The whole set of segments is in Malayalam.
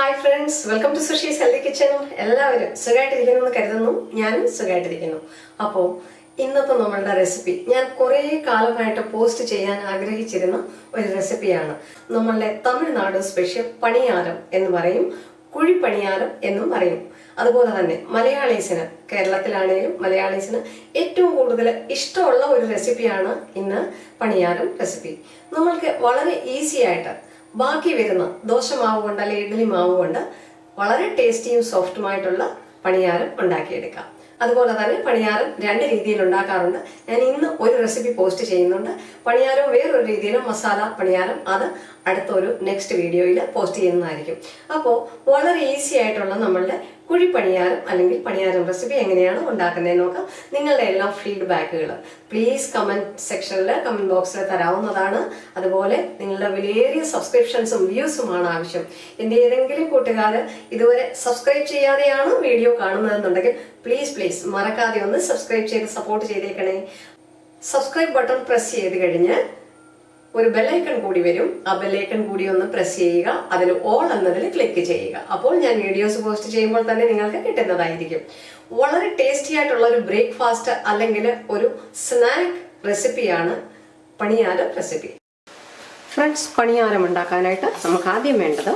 Hi friends, welcome to Sushi's Healthy Kitchen. എല്ലാവരും സുഖമായിട്ടിരിക്കുന്നെന്ന് കരുതുന്നു. ഞാനും സുഖമായിട്ടിരിക്കുന്നു. അപ്പോൾ ഇന്നത്തെ നമ്മളുടെ റെസിപ്പി ഞാൻ കുറേ കാലമായിട്ട് പോസ്റ്റ് ചെയ്യാൻ ആഗ്രഹിച്ചിരുന്ന ഒരു റെസിപ്പിയാണ്. നമ്മളുടെ തമിഴ്നാട് സ്പെഷ്യൽ പണിയാരം എന്ന് പറയും, കുഴിപ്പണിയാരം എന്നും പറയും. അതുപോലെ തന്നെ മലയാളീസിന്, കേരളത്തിലാണെങ്കിലും മലയാളീസിന് ഏറ്റവും കൂടുതൽ ഇഷ്ടമുള്ള ഒരു റെസിപ്പിയാണ് ഇന്ന് പണിയാരം റെസിപ്പി. നമ്മൾക്ക് വളരെ ഈസി ആയിട്ട് ബാക്കി വരുന്ന ദോശ മാവ് കൊണ്ട് അല്ലെങ്കിൽ ഇഡ്ഡലി മാവ് കൊണ്ട് വളരെ ടേസ്റ്റിയും സോഫ്റ്റുമായിട്ടുള്ള പണിയാരം ഉണ്ടാക്കിയെടുക്കാം. അതുപോലെ തന്നെ പണിയാരം രണ്ട് രീതിയിൽ ഉണ്ടാക്കാറുണ്ട്. ഞാൻ ഇന്ന് ഒരു റെസിപ്പി പോസ്റ്റ് ചെയ്യുന്നുണ്ട്. പണിയാരം വേറൊരു രീതിയിലും മസാല പണിയാരം അത് അടുത്തൊരു നെക്സ്റ്റ് വീഡിയോയിൽ പോസ്റ്റ് ചെയ്യുന്നതായിരിക്കും. അപ്പോൾ വളരെ ഈസി ആയിട്ടുള്ള നമ്മളുടെ കുഴിപ്പണിയാരം അല്ലെങ്കിൽ പണിയാരം റെസിപ്പി എങ്ങനെയാണ് ഉണ്ടാക്കുന്നതെന്ന് നോക്കാം. നിങ്ങളുടെ എല്ലാ ഫീഡ്ബാക്കുകൾ പ്ലീസ് കമന്റ് സെക്ഷനിൽ, കമന്റ് ബോക്സിൽ തരാവുന്നതാണ്. അതുപോലെ നിങ്ങളുടെ വിലയേറിയ സബ്സ്ക്രിപ്ഷൻസും വ്യൂസുമാണ് ആവശ്യം. എൻ്റെ ഏതെങ്കിലും കൂട്ടുകാർ ഇതുവരെ സബ്സ്ക്രൈബ് ചെയ്യാതെയാണ് വീഡിയോ കാണുന്നതെന്നുണ്ടെങ്കിൽ പ്ലീസ് മറക്കാതെ ഒന്ന് സബ്സ്ക്രൈബ് ചെയ്ത് സപ്പോർട്ട് ചെയ്തേക്കണേ. സബ്സ്ക്രൈബ് ബട്ടൺ പ്രസ് ചെയ്ത് കഴിഞ്ഞ് ഒരു ബെല്ലൈക്കൺ കൂടി വരും. ആ ബെല്ലൈക്കൺ കൂടി ഒന്ന് പ്രസ് ചെയ്യുക. അതിൽ ഓൾ എന്നതിൽ ക്ലിക്ക് ചെയ്യുക. അപ്പോൾ ഞാൻ വീഡിയോസ് പോസ്റ്റ് ചെയ്യുമ്പോൾ തന്നെ നിങ്ങൾക്ക് കിട്ടുന്നതായിരിക്കും. വളരെ ടേസ്റ്റി ആയിട്ടുള്ള ഒരു ബ്രേക്ക്ഫാസ്റ്റ് അല്ലെങ്കിൽ ഒരു സ്നാക്ക് റെസിപ്പിയാണ് പണിയാരം റെസിപ്പി. ഫ്രണ്ട്സ്, പണിയാരം ഉണ്ടാക്കാനായിട്ട് നമുക്ക് ആദ്യം വേണ്ടത്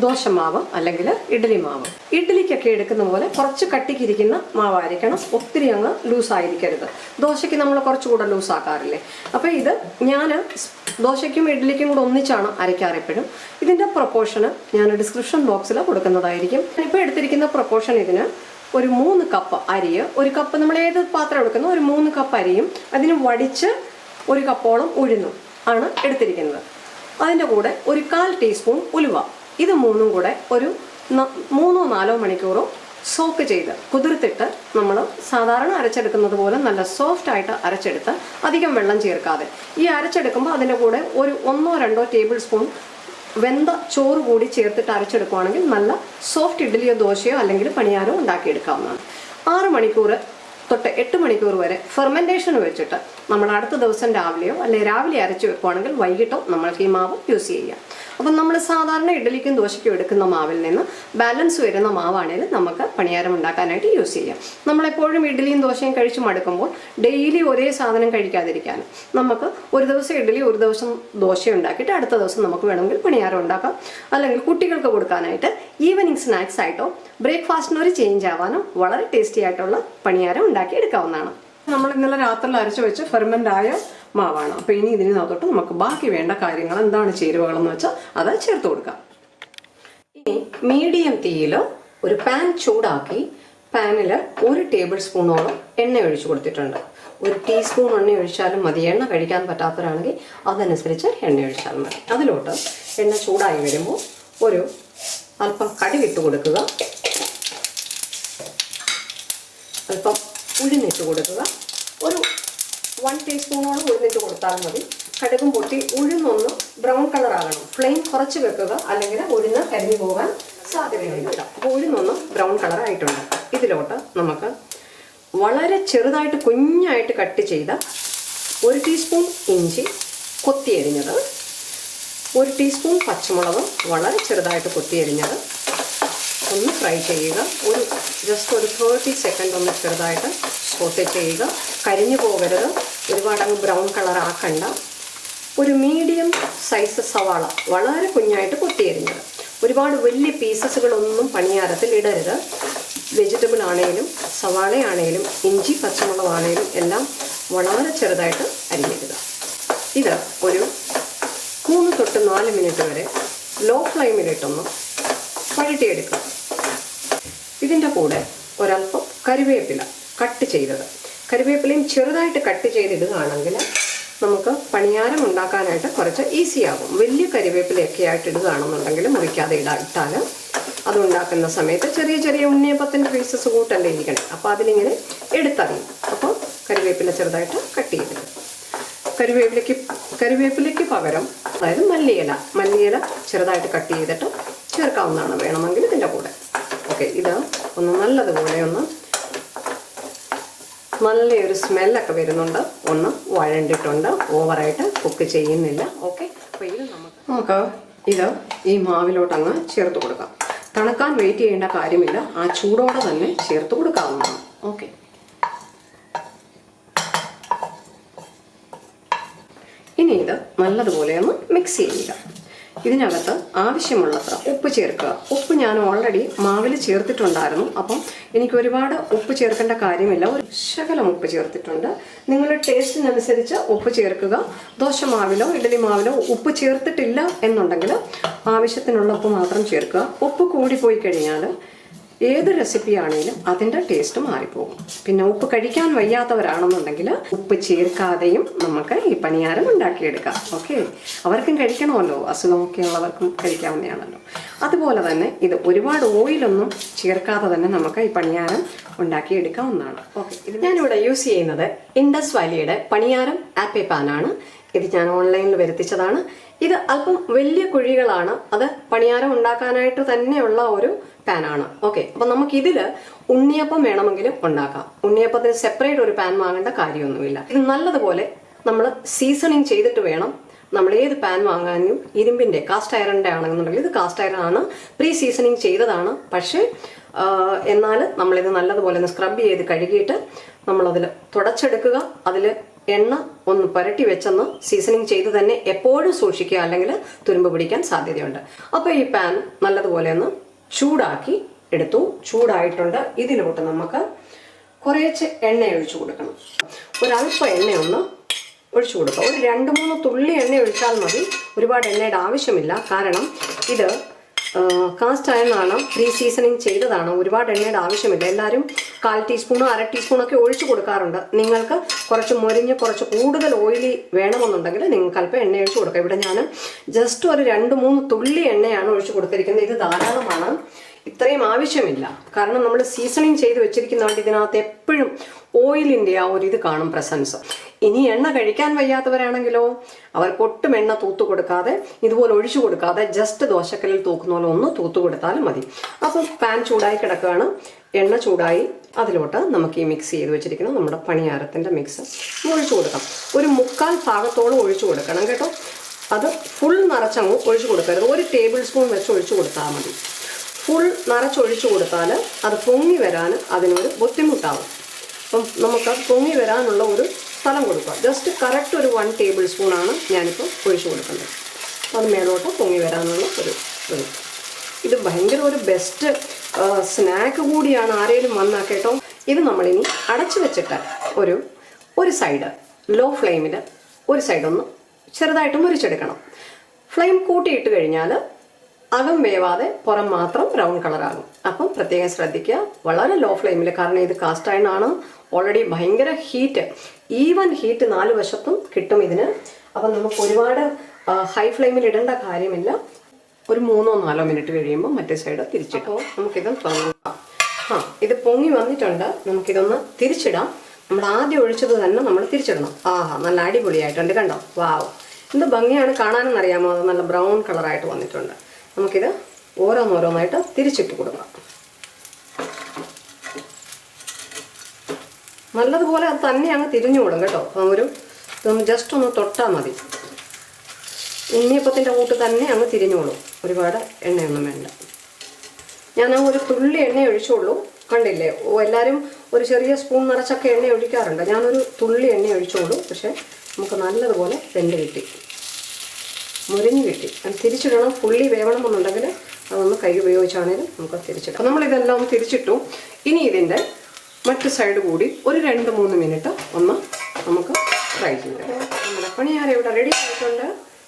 ദോശമാവ് അല്ലെങ്കിൽ ഇഡ്ഡലി മാവ്. ഇഡ്ഡലിക്കൊക്കെ എടുക്കുന്ന പോലെ കുറച്ച് കട്ടിക്കിരിക്കുന്ന മാവായിരിക്കണം, ഒത്തിരി അങ്ങ് ലൂസായിരിക്കരുത്. ദോശയ്ക്ക് നമ്മൾ കുറച്ചുകൂടെ ലൂസാക്കാറില്ലേ. അപ്പോൾ ഇത് ഞാൻ ദോശയ്ക്കും ഇഡ്ഡലിക്കും കൂടെ ഒന്നിച്ചാണ് അരയ്ക്കാറ് എപ്പോഴും. ഇതിൻ്റെ പ്രൊപ്പോർഷന് ഞാൻ ഡിസ്ക്രിപ്ഷൻ ബോക്സിൽ കൊടുക്കുന്നതായിരിക്കും. ഇപ്പോൾ എടുത്തിരിക്കുന്ന പ്രൊപ്പോർഷൻ ഇതിന് ഒരു 3 കപ്പ് അരിയ്, ഒരു കപ്പ് നമ്മൾ ഏത് പാത്രം എടുക്കുന്നു ഒരു 3 കപ്പ് അരിയും അതിന് വടിച്ച് 1 കപ്പോളം ഉഴുന്നും ആണ് എടുത്തിരിക്കുന്നത്. അതിൻ്റെ കൂടെ ഒരു 1/4 ടീസ്പൂൺ ഉലുവ. ഇത് മൂന്നും കൂടെ ഒരു 3-4 മണിക്കൂറോ സോക്ക് ചെയ്ത് കുതിർത്തിട്ട് നമ്മൾ സാധാരണ അരച്ചെടുക്കുന്നത് പോലെ നല്ല സോഫ്റ്റ് ആയിട്ട് അരച്ചെടുത്ത് അധികം വെള്ളം ചേർക്കാതെ ഈ അരച്ചെടുക്കുമ്പോൾ അതിൻ്റെ കൂടെ ഒരു 1-2 ടേബിൾ സ്പൂൺ വെന്ത ചോറ് കൂടി ചേർത്തിട്ട് അരച്ചെടുക്കുകയാണെങ്കിൽ നല്ല സോഫ്റ്റ് ഇഡ്ഡലിയോ ദോശയോ അല്ലെങ്കിൽ പണിയാരോ ഉണ്ടാക്കിയെടുക്കാവുന്നതാണ്. 6 മണിക്കൂർ തൊട്ട് 8 മണിക്കൂർ വരെ ഫെർമെൻറ്റേഷൻ വെച്ചിട്ട് നമ്മൾ അടുത്ത ദിവസം രാവിലെയോ അല്ലെങ്കിൽ രാവിലെ അരച്ച് വെക്കുകയാണെങ്കിൽ വൈകിട്ടോ നമ്മൾക്ക് ഈ മാവ് യൂസ് ചെയ്യാം. അപ്പം നമ്മൾ സാധാരണ ഇഡ്ഡലിക്കും ദോശയ്ക്കും എടുക്കുന്ന മാവിൽ നിന്ന് ബാലൻസ് വരുന്ന മാവാണെങ്കിൽ നമുക്ക് പണിയാരം ഉണ്ടാക്കാനായിട്ട് യൂസ് ചെയ്യാം. നമ്മളെപ്പോഴും ഇഡ്ഡലിയും ദോശയും കഴിച്ച് മടുക്കുമ്പോൾ ഡെയിലി ഒരേ സാധനം കഴിക്കാതിരിക്കാനും നമുക്ക് ഒരു ദിവസം ഇഡ്ഡലി ഒരു ദിവസം ദോശ ഉണ്ടാക്കിയിട്ട് അടുത്ത ദിവസം നമുക്ക് വേണമെങ്കിൽ പണിയാരം ഉണ്ടാക്കാം. അല്ലെങ്കിൽ കുട്ടികൾക്ക് കൊടുക്കാനായിട്ട് ഈവനിങ് സ്നാക്സ് ആയിട്ടോ ബ്രേക്ക്ഫാസ്റ്റിന് ഒരു ചേഞ്ച് ആവാനോ വളരെ ടേസ്റ്റി ആയിട്ടുള്ള പണിയാരം ഉണ്ടാക്കി എടുക്കാവുന്നതാണ്. നമ്മൾ ഇന്നലെ രാത്രിയിൽ അരച്ച് വെച്ച് ഫെർമെൻ്റ് ആയ മാവാണ്. അപ്പോൾ ഇനി ഇതിനകത്തോട്ട് നമുക്ക് ബാക്കി വേണ്ട കാര്യങ്ങൾ എന്താണ് ചേരുവകളെന്ന് വെച്ചാൽ അത് ചേർത്ത് കൊടുക്കാം. ഇനി മീഡിയം തീയിൽ ഒരു പാൻ ചൂടാക്കി പാനിൽ 1 ടേബിൾ സ്പൂണോളം എണ്ണ ഒഴിച്ചു കൊടുത്തിട്ടുണ്ട്. 1 ടീസ്പൂൺ എണ്ണ ഒഴിച്ചാലും മതി. എണ്ണ കഴിക്കാൻ പറ്റാത്തവരാണെങ്കിൽ അതനുസരിച്ച് എണ്ണ ഒഴിച്ചാലും മതി. അതിലോട്ട് എണ്ണ ചൂടായി വരുമ്പോൾ ഒരു അല്പം കടുകിട്ട് കൊടുക്കുക, അല്പം ഉഴുന്നിട്ട് കൊടുക്കുക. ഒരു 1 ടീസ്പൂണോളം ഉഴുന്നിട്ട് കൊടുത്താൽ മതി. കടുകും പൊട്ടി ഉഴുന്നൊന്ന് ബ്രൗൺ കളർ ആകണം. ഫ്ലെയിം കുറച്ച് വെക്കുക, അല്ലെങ്കിൽ ഉഴുന്ന് കരിഞ്ഞു പോകാൻ സാധ്യതയുണ്ട്. അപ്പോൾ ഉഴുന്നൊന്ന് ബ്രൗൺ കളർ ആയിട്ടുണ്ട്. ഇതിലോട്ട് നമുക്ക് വളരെ ചെറുതായിട്ട് കുഞ്ഞായിട്ട് കട്ട് ചെയ്ത 1 ടീസ്പൂൺ ഇഞ്ചി കൊത്തിയരിഞ്ഞത്, 1 ടീസ്പൂൺ പച്ചമുളക് വളരെ ചെറുതായിട്ട് കൊത്തിയരിഞ്ഞത് ഒന്ന് ഫ്രൈ ചെയ്യുക. ജസ്റ്റ് ഒരു 30 സെക്കൻഡ് ഒന്ന് ചെറുതായിട്ട് സോട്ടേ ചെയ്യുക. കരിഞ്ഞു പോകരുത്, ഒരുപാടങ്ങ് ബ്രൗൺ കളർ ആക്കണ്ട. ഒരു മീഡിയം സൈസ് സവാള വളരെ കുഞ്ഞായിട്ട് കൊത്തിയരിഞ്ഞത്. ഒരുപാട് വലിയ പീസസുകളൊന്നും പണിയാരത്തിൽ ഇടരുത്. വെജിറ്റബിൾ ആണെങ്കിലും സവാളയാണെങ്കിലും ഇഞ്ചി പച്ചമുളകാണെങ്കിലും എല്ലാം വളരെ ചെറുതായിട്ട് അരിഞ്ഞിടുക. ഇത് ഒരു 3 തൊട്ട് 4 മിനിറ്റ് വരെ ലോ ഫ്ലെയിമിലിട്ടൊന്ന് വഴറ്റിയെടുക്കുക. ഇതിൻ്റെ കൂടെ ഒരല്പം കരിവേപ്പില കട്ട് ചെയ്തത്, കരിവേപ്പിലയും ചെറുതായിട്ട് കട്ട് ചെയ്തിടുകയാണെങ്കിൽ നമുക്ക് പണിയാരം ഉണ്ടാക്കാനായിട്ട് കുറച്ച് ഈസി ആകും. വലിയ കരിവേപ്പിലയൊക്കെ ആയിട്ട് ഇടുകയാണെന്നുണ്ടെങ്കിൽ മുറിക്കാതെ ഇട്ടാൽ അതുണ്ടാക്കുന്ന സമയത്ത് ചെറിയ ചെറിയ ഉണ്ണിയപ്പത്തിൻ്റെ പീസസ് കൂട്ടല്ലേ ഇരിക്കണേ. അപ്പോൾ അതിലിങ്ങനെ എടുത്തറിയും. അപ്പോൾ കരിവേപ്പില ചെറുതായിട്ട് കട്ട് ചെയ്തിടും. കരിവേപ്പിലയ്ക്ക് പകരം അതായത് മല്ലിയില ചെറുതായിട്ട് കട്ട് ചെയ്തിട്ട് ചേർക്കാവുന്നതാണ് വേണമെങ്കിൽ ഇതിൻ്റെ കൂടെ. ഓക്കെ, ഇത് ഒന്ന് നല്ലതുപോലെ ഒന്ന് നല്ലൊരു സ്മെല്ലൊക്കെ വരുന്നുണ്ട്, ഒന്ന് വഴണ്ടിട്ടുണ്ട്, ഓവറായിട്ട് കുക്ക് ചെയ്യുന്നില്ല. ഓക്കെ, അപ്പോൾ ഇത് നമുക്ക് ഇത് ഈ മാവിലോട്ടങ്ങ് ചേർത്ത് കൊടുക്കാം. തണുക്കാൻ വെയിറ്റ് ചെയ്യേണ്ട കാര്യമില്ല, ആ ചൂടോടെ തന്നെ ചേർത്ത് കൊടുക്കാവുന്നതാണ്. ഓക്കെ, ഇനി ഇത് നല്ലതുപോലെ ഒന്ന് മിക്സ് ചെയ്യുക. ഇതിനകത്ത് ആവശ്യമുള്ളത്ര ഉപ്പ് ചേർക്കുക. ഉപ്പ് ഞാൻ ഓൾറെഡി മാവിൽ ചേർത്തിട്ടുണ്ടായിരുന്നു, അപ്പം എനിക്ക് ഒരുപാട് ഉപ്പ് ചേർക്കേണ്ട കാര്യമില്ല. ഒരു ശകലം ഉപ്പ് ചേർത്തിട്ടുണ്ട്. നിങ്ങളുടെ ടേസ്റ്റിനനുസരിച്ച് ഉപ്പ് ചേർക്കുക. ദോശമാവിലോ ഇഡ്ഡലി മാവിലോ ഉപ്പ് ചേർത്തിട്ടില്ല എന്നുണ്ടെങ്കിൽ ആവശ്യത്തിനുള്ള ഉപ്പ് മാത്രം ചേർക്കുക. ഉപ്പ് കൂടിപ്പോയി കഴിഞ്ഞാൽ ഏത് റെസിപ്പി ആണെങ്കിലും അതിൻ്റെ ടേസ്റ്റ് മാറിപ്പോകും. പിന്നെ ഉപ്പ് കഴിക്കാൻ വയ്യാത്തവരാണെന്നുണ്ടെങ്കിൽ ഉപ്പ് ചേർക്കാതെയും നമുക്ക് ഈ പണിയാരം ഉണ്ടാക്കിയെടുക്കാം. ഓക്കെ, അവർക്കും കഴിക്കണമല്ലോ, അസുഖമൊക്കെ ഉള്ളവർക്കും കഴിക്കാവുന്നതാണല്ലോ. അതുപോലെ തന്നെ ഇത് ഒരുപാട് ഓയിലൊന്നും ചേർക്കാതെ തന്നെ നമുക്ക് ഈ പണിയാരം ഉണ്ടാക്കിയെടുക്കാവുന്നതാണ്. ഓക്കെ, ഇത് ഞാനിവിടെ യൂസ് ചെയ്യുന്നത് ഇൻഡസ് വാലിയുടെ പണിയാരം ആപ്പെ പാനാണ്. ഇത് ഞാൻ ഓൺലൈനിൽ വരുത്തിച്ചതാണ്. ഇത് അല്പം വലിയ കുഴികളാണ്. അത് പണിയാരം ഉണ്ടാക്കാനായിട്ട് തന്നെയുള്ള ഒരു പാനാണ്. ഓക്കെ, അപ്പം നമുക്കിതിൽ ഉണ്ണിയപ്പം വേണമെങ്കിലും ഉണ്ടാക്കാം. ഉണ്ണിയപ്പത്തിന് സെപ്പറേറ്റ് ഒരു പാൻ വാങ്ങേണ്ട കാര്യമൊന്നുമില്ല. ഇത് നല്ലതുപോലെ നമ്മൾ സീസണിങ് ചെയ്തിട്ട് വേണം നമ്മൾ ഏത് പാൻ വാങ്ങാനും. ഇരുമ്പിൻ്റെ കാസ്റ്റ് അയറിൻ്റെ ആണെന്നുണ്ടെങ്കിൽ ഇത് കാസ്റ്റ് അയറൺ ആണ്, പ്രീ സീസണിങ് ചെയ്തതാണ്. പക്ഷേ എന്നാൽ നമ്മളിത് നല്ലതുപോലെ ഒന്ന് സ്ക്രബ് ചെയ്ത് കഴുകിയിട്ട് നമ്മളതിൽ തുടച്ചെടുക്കുക. അതിൽ എണ്ണ ഒന്ന് പുരട്ടി വെച്ചൊന്ന് സീസണിങ് ചെയ്ത് തന്നെ എപ്പോഴും സൂക്ഷിക്കുക, അല്ലെങ്കിൽ തുരുമ്പ് പിടിക്കാൻ സാധ്യതയുണ്ട്. അപ്പോൾ ഈ പാൻ നല്ലതുപോലെ ഒന്ന് ചൂടാക്കി എടുത്തു. ചൂടായിട്ടുണ്ട്. ഇതിലോട്ട് നമുക്ക് കുറേശ്ശെ എണ്ണ ഒഴിച്ചു കൊടുക്കണം. ഒരല്പം എണ്ണയൊന്ന് ഒഴിച്ചു കൊടുക്കുക. ഒരു 2-3 തുള്ളി എണ്ണ ഒഴിച്ചാൽ മതി. ഒരുപാട് എണ്ണയുടെ ആവശ്യമില്ല. കാരണം ഇത് കാസ്റ്റ് അയണാണ്, പ്രീ സീസണിങ് ചെയ്തതാണ്. ഒരുപാട് എണ്ണയുടെ ആവശ്യമില്ല. എല്ലാവരും 1/4 ടീസ്പൂണോ 1/2 ടീസ്പൂണൊക്കെ ഒഴിച്ചു കൊടുക്കാറുണ്ട്. നിങ്ങൾക്ക് കുറച്ച് മൊരിഞ്ഞ് കുറച്ച് കൂടുതൽ ഓയിലി വേണമെന്നുണ്ടെങ്കിൽ നിങ്ങൾക്ക് അല്പം എണ്ണ ഒഴിച്ചു കൊടുക്കുക. ഇവിടെ ഞാൻ ജസ്റ്റ് ഒരു 2-3 തുള്ളി എണ്ണയാണ് ഒഴിച്ചു കൊടുത്തിരിക്കുന്നത്. ഇത് ധാരാളമാണ്, ഇത്രയും ആവശ്യമില്ല. കാരണം നമ്മൾ സീസണിങ് ചെയ്ത് വെച്ചിരിക്കുന്നതുകൊണ്ട് ഇതിനകത്ത് എപ്പോഴും ഓയിലിൻ്റെ ആ ഒരു ഇത് കാണും, പ്രസൻസ്. ഇനി എണ്ണ കഴിക്കാൻ വയ്യാത്തവരാണെങ്കിലോ അവർക്ക് ഒട്ടും എണ്ണ തൂത്തു കൊടുക്കാതെ ഇതുപോലെ ഒഴിച്ചു കൊടുക്കാതെ ജസ്റ്റ് ദോശക്കല്ലിൽ തൂക്കുന്ന പോലെ ഒന്ന് തൂത്തു കൊടുത്താലും മതി. അപ്പം പാൻ ചൂടായി കിടക്കുകയാണ്, എണ്ണ ചൂടായി. അതിലോട്ട് നമുക്ക് ഈ മിക്സ് ചെയ്ത് വെച്ചിരിക്കുന്ന നമ്മുടെ പണിയാരത്തിൻ്റെ മിക്സ് ഒഴിച്ചു കൊടുക്കാം. ഒരു 1/4 ഭാഗത്തോളം ഒഴിച്ചു കൊടുക്കണം കേട്ടോ. അത് ഫുൾ നിറച്ചങ്ങ് ഒഴിച്ചു കൊടുക്കരുത്. 1 ടേബിൾ സ്പൂൺ വെച്ച് ഒഴിച്ചു കൊടുത്താൽ മതി. ഫുൾ നിറച്ചൊഴിച്ചു കൊടുത്താൽ അത് പൊങ്ങി വരാൻ അതിനൊരു ബുദ്ധിമുട്ടാവും. അപ്പം നമുക്ക് പൊങ്ങി വരാനുള്ള ഒരു സ്ഥലം കൊടുക്കുക. ജസ്റ്റ് കറക്റ്റ് ഒരു 1 ടേബിൾ സ്പൂണാണ് ഞാനിപ്പോൾ ഒഴിച്ചു കൊടുക്കുന്നത്. അത് മേലോട്ട് പൊങ്ങി വരാനുള്ള ഒരു ഇത്. ഇത് ഭയങ്കര ഒരു ബെസ്റ്റ് സ്നാക്ക് കൂടിയാണ് ആരെങ്കിലും വന്നാൽ കേട്ടോ. ഇത് നമ്മളിനി അടച്ചു വെച്ചിട്ട് ഒരു സൈഡ് ലോ ഫ്ലെയിമിൽ ഒരു സൈഡൊന്ന് ചെറുതായിട്ട് മുരിച്ചെടുക്കണം. ഫ്ലെയിം കൂട്ടിയിട്ട് കഴിഞ്ഞാൽ അകം വേവാതെ പുറം മാത്രം ബ്രൗൺ കളറാകും. അപ്പം പ്രത്യേകം ശ്രദ്ധിക്കുക, വളരെ ലോ ഫ്ലെയിമിൽ. കാരണം ഇത് കാസ്റ്റ് അയൺ ആണ്, ഓൾറെഡി ഭയങ്കര ഹീറ്റ്, ഈവൻ ഹീറ്റ് 4 വശത്തും കിട്ടും ഇതിന്. അപ്പം നമുക്ക് ഒരുപാട് ഹൈ ഫ്ലെയിമിൽ ഇടേണ്ട കാര്യമില്ല. ഒരു 3-4 മിനിറ്റ് കഴിയുമ്പോൾ മറ്റേ സൈഡ് തിരിച്ചിട്ടോ നമുക്കിത് തുറക്കാം. ഇത് പൊങ്ങി വന്നിട്ടുണ്ട്. നമുക്കിതൊന്ന് തിരിച്ചിടാം. നമ്മൾ ആദ്യം ഒഴിച്ചത് തന്നെ നമ്മൾ തിരിച്ചിടണം. നല്ല അടിപൊളിയായിട്ടുണ്ട്, കണ്ടോ? വാവ്, എന്ത് ഭംഗിയാണ് കാണാനെന്ന് അറിയാമോ? അത് നല്ല ബ്രൗൺ കളറായിട്ട് വന്നിട്ടുണ്ട്. നമുക്കിത് ഓരോന്നോരോന്നായിട്ട് തിരിച്ചിട്ട് കൊടുക്കാം. നല്ലതുപോലെ അത് തന്നെ അങ്ങ് തിരിഞ്ഞുകൊള്ളും കേട്ടോ. ഇതൊന്ന് ജസ്റ്റ് ഒന്ന് തൊട്ടാൽ മതി. ഉണ്ണിയപ്പത്തിൻ്റെ കൂട്ട് തന്നെ അങ്ങ് തിരിഞ്ഞോളും. ഒരുപാട് എണ്ണയൊന്നും വേണ്ട. ഞാൻ ഒരു തുള്ളി എണ്ണ ഒഴിച്ചോളൂ. കണ്ടില്ലേ, എല്ലാവരും ഒരു ചെറിയ സ്പൂൺ നിറച്ചൊക്കെ എണ്ണ ഒഴിക്കാറുണ്ട്. ഞാനൊരു തുള്ളി എണ്ണ ഒഴിച്ചോളൂ. പക്ഷേ നമുക്ക് നല്ലതുപോലെ വെന്ത് കിട്ടി, മുരിഞ്ഞ് കിട്ടി. അത് തിരിച്ചിടണം. ഫുള്ളി വേവണമെന്നുണ്ടെങ്കിൽ അതൊന്ന് കൈ ഉപയോഗിച്ചാണെങ്കിലും നമുക്ക് തിരിച്ചിടാം. നമ്മളിതെല്ലാം ഒന്ന് തിരിച്ചിട്ടു. ഇനി ഇതിൻ്റെ മറ്റു സൈഡ് കൂടി ഒരു 2-3 മിനിറ്റ് ഒന്ന് നമുക്ക് ഫ്രൈ ചെയ്യാം. നമ്മുടെ പണിയാരം ഇവിടെ റെഡി ആയിട്ടുണ്ട്.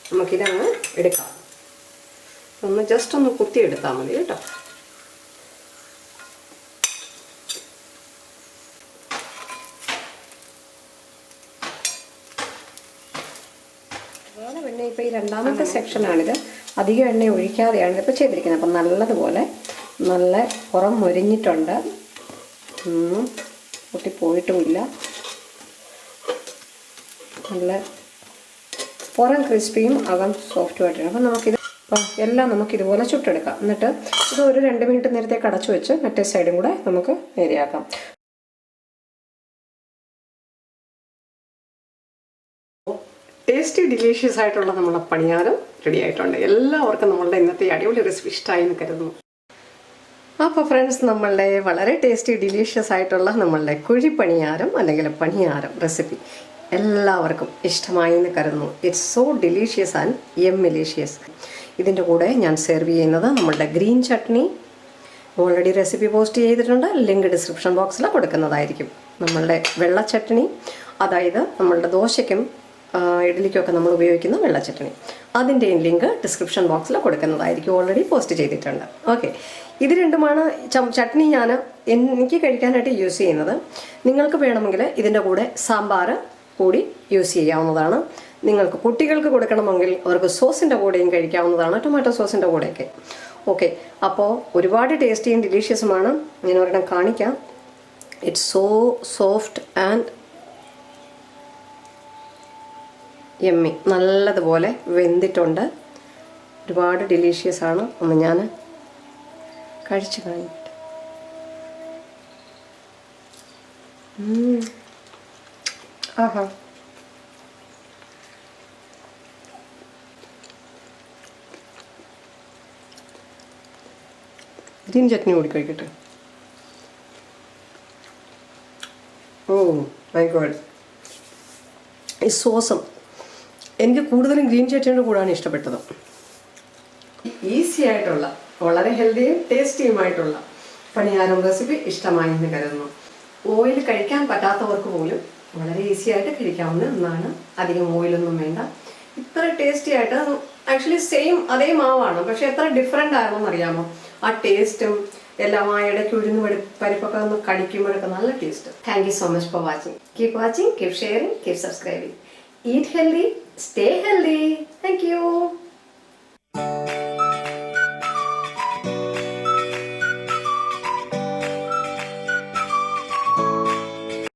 നമുക്കിതങ്ങ് എടുക്കാം. ഒന്ന് ജസ്റ്റ് ഒന്ന് കുത്തിയെടുത്താൽ മതി കേട്ടോ. പിന്നെ ഇപ്പോൾ ഈ രണ്ടാമത്തെ സെക്ഷനാണിത്. അധികം എണ്ണ ഒഴിക്കാതെയാണ് ഇതിപ്പോൾ ചെയ്തിരിക്കുന്നത്. അപ്പം നല്ലതുപോലെ നല്ല പുറം മൊരിഞ്ഞിട്ടുണ്ട്, പൊട്ടിപ്പോയിട്ടുമില്ല. നല്ല പുറം ക്രിസ്പിയും അകം സോഫ്റ്റുമായിട്ടാണ്. അപ്പം നമുക്കിത് എല്ലാം നമുക്കിതുപോലെ ചുട്ടെടുക്കാം. എന്നിട്ട് ഇത് ഒരു 2 മിനിറ്റ് നേരത്തേക്ക് അടച്ചു വെച്ച് മറ്റേ സൈഡും കൂടെ നമുക്ക് നേരെയാക്കാം. ടേസ്റ്റി ഡിലീഷ്യസ് ആയിട്ടുള്ള നമ്മളെ പണിയാരം റെഡി ആയിട്ടുണ്ട്. എല്ലാവർക്കും നമ്മളുടെ ഇന്നത്തെ അടിപൊളി റെസിപ്പി ഇഷ്ടമായി എന്ന് കരുതുന്നു. അപ്പോൾ ഫ്രണ്ട്സ്, നമ്മളുടെ വളരെ ടേസ്റ്റി ഡിലീഷ്യസ് ആയിട്ടുള്ള നമ്മളുടെ കുഴി പണിയാരം അല്ലെങ്കിൽ പണിയാരം റെസിപ്പി എല്ലാവർക്കും ഇഷ്ടമായി എന്ന് കരുതുന്നു. It's so delicious and yummylicious. ഇതിൻ്റെ കൂടെ ഞാൻ സെർവ് ചെയ്യുന്നത് നമ്മളുടെ green chutney. Already recipe post ചെയ്തിട്ടുണ്ട്, ലിങ്ക് ഡിസ്ക്രിപ്ഷൻ ബോക്സിൽ കൊടുക്കുന്നതായിരിക്കും. നമ്മളുടെ വെള്ള ചട്നി, അതായത് നമ്മളുടെ ദോശയ്ക്കും ഇഡ്ഡലിക്കൊക്കെ നമ്മൾ ഉപയോഗിക്കുന്ന വെള്ള ചട്നി, അതിൻ്റെയും ലിങ്ക് ഡിസ്ക്രിപ്ഷൻ ബോക്സിൽ കൊടുക്കുന്നതായിരിക്കും. ഓൾറെഡി പോസ്റ്റ് ചെയ്തിട്ടുണ്ട്. ഓക്കെ, ഇത് രണ്ടുമാണ് ചട്നി ഞാൻ എനിക്ക് കഴിക്കാനായിട്ട് യൂസ് ചെയ്യുന്നത്. നിങ്ങൾക്ക് വേണമെങ്കിൽ ഇതിൻ്റെ കൂടെ സാമ്പാർ കൂടി യൂസ് ചെയ്യാവുന്നതാണ്. നിങ്ങൾക്ക് കുട്ടികൾക്ക് കൊടുക്കണമെങ്കിൽ അവർക്ക് സോസിൻ്റെ കൂടെയും കഴിക്കാവുന്നതാണ്, ടൊമാറ്റോ സോസിൻ്റെ കൂടെയൊക്കെ. ഓക്കെ, അപ്പോൾ ഒരുപാട് ടേസ്റ്റിയും ഡിലീഷ്യസുമാണ്. ഞാൻ ഒരെണ്ണം കാണിക്കാം. It's so soft and yummy. നല്ലതുപോലെ വെന്തിട്ടുണ്ട്, ഒരുപാട് ഡിലീഷ്യസ് ആണ്. ഒന്ന് ഞാൻ കഴിച്ചു കാണിട്ട്. ആഹാ, ഗ്രീൻ ചട്നി കൂടി കഴിക്കട്ടെ. ഓ മൈ ഗോഡ്, ഈ സോസും എനിക്ക് കൂടുതലും ഗ്രീൻ ചട്നിയുടെ കൂടാണ് ഇഷ്ടപ്പെട്ടത്. ഈസി ആയിട്ടുള്ള വളരെ ഹെൽത്തിയും ടേസ്റ്റിയുമായിട്ടുള്ള പണിയാരം റെസിപ്പി ഇഷ്ടമായി എന്ന് കരുതുന്നു. ഓയിൽ കഴിക്കാൻ പറ്റാത്തവർക്ക് പോലും വളരെ ഈസി ആയിട്ട് കഴിക്കാവുന്ന ഒന്നാണ്. അധികം ഓയിലൊന്നും വേണ്ട. ഇത്ര ടേസ്റ്റി ആയിട്ട്, ആക്ച്വലി സെയിം അതേ മാവാണ്, പക്ഷെ എത്ര ഡിഫറെൻ്റ് ആണെന്ന് അറിയാമോ? ആ ടേസ്റ്റും എല്ലാം ആ ഇടയ്ക്ക് ഉഴുന്ന് പരിപ്പൊക്കെ ഒന്ന് കടിക്കുമ്പോഴൊക്കെ നല്ല taste. Thank you so much for watching. Keep sharing, keep subscribing. Eat healthy, stay healthy. Thank you.